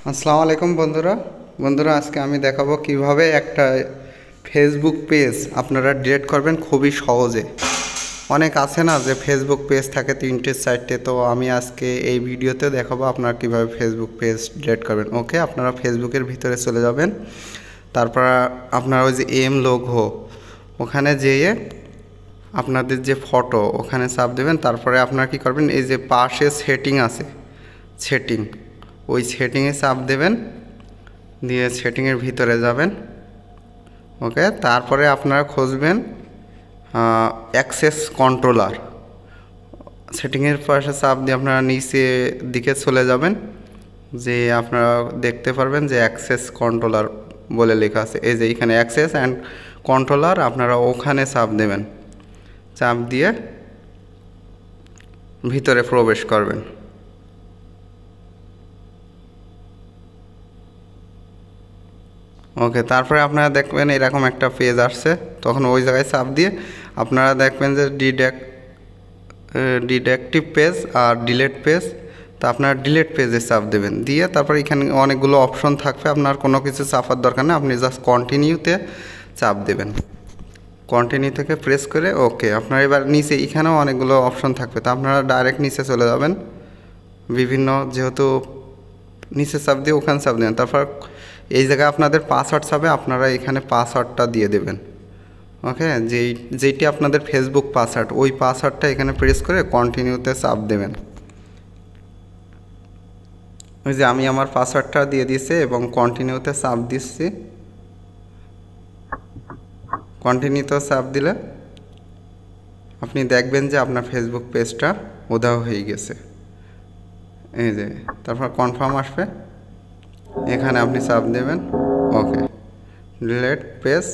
আসসালামু আলাইকুম বন্ধুরা আজকে আমি দেখাবো কিভাবে একটা ফেসবুক পেজ আপনারা ডিলিট করবেন খুবই সহজে। অনেক আছে না যে ফেসবুক পেজ থাকে 3টে 4টে, তো আমি আজকে এই ভিডিওতে দেখাবো আপনারা কিভাবে ফেসবুক পেজ ডিলিট করবেন। ওকে, আপনারা ফেসবুকের ভিতরে চলে যাবেন, তারপর আপনারা ওই যে লোগো ওখানে যেয়ে আপনাদের যে ফটো ওখানে চাপ দেবেন। তারপরে আপনারা কি করবেন, এই যে পাশে সেটিং আছে, ওই সেটিংয়ে চাপ দেবেন, দিয়ে সেটিংয়ের ভিতরে যাবেন। ওকে, তারপরে আপনারা খুঁজবেন অ্যাক্সেস কন্ট্রোলার। সেটিংয়ের পাশে চাপ দিয়ে আপনারা নিচে দিকে চলে যাবেন, যে আপনারা দেখতে পারবেন যে অ্যাক্সেস কন্ট্রোলার বলে লেখা আছে। এই যে এখানে অ্যাক্সেস অ্যান্ড কন্ট্রোলার, আপনারা ওখানে চাপ দেবেন। চাপ দিয়ে ভিতরে প্রবেশ করবেন। ওকে, তারপরে আপনারা দেখবেন এরকম একটা পেজ আসছে, তখন ওই জায়গায় চাপ দিয়ে আপনারা দেখবেন যে ডিডাক্টিভ পেজ আর ডিলেট পেজ। তো আপনারা ডিলেট পেজে চাপ দেবেন, দিয়ে তারপর এখানে অনেকগুলো অপশন থাকবে, আপনার কোনো কিছু চাপার দরকার নেই, আপনি জাস্ট কন্টিনিউতে চাপ দেবেন। কন্টিনিউ থেকে প্রেস করে ওকে, আপনার এবার নিচে এখানেও অনেকগুলো অপশন থাকবে, তো আপনারা ডাইরেক্ট নিচে চলে যাবেন। বিভিন্ন যেহেতু নিচে চাপ দিয়ে ওখানে চাপ দেবেন, তারপর এই জায়গায় আপনাদের পাসওয়ার্ড চাবে, আপনারা এখানে পাসওয়ার্ডটা দিয়ে দেবেন। ওকে, যেইটি আপনাদের ফেসবুক পাসওয়ার্ড, ওই পাসওয়ার্ডটা এখানে প্রেস করে কন্টিনিউতে চাপ দেবেন। ওই যে আমি আমার পাসওয়ার্ডটা দিয়ে দিয়েছি এবং কন্টিনিউতে চাপ দিচ্ছি। কন্টিনিউতে চাপ দিলে আপনি দেখবেন যে আপনার ফেসবুক পেজটা উধাও হয়ে গেছে। এই যে তারপর কনফার্ম আসবে, এখানে আপনি চাপ দেবেন। ওকে, ডিলিট পেজ।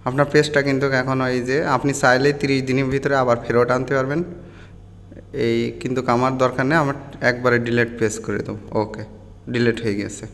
আপনার পেজটা কিন্তু এখন এই যে আপনি চাইলেই 30 দিনের ভিতরে আবার ফেরত আনতে পারবেন। এই কিন্তু আমার দরকার নেই, আমার একবারে ডিলিট পেজ করে দেবো। ওকে, ডিলিট হয়ে গেছে।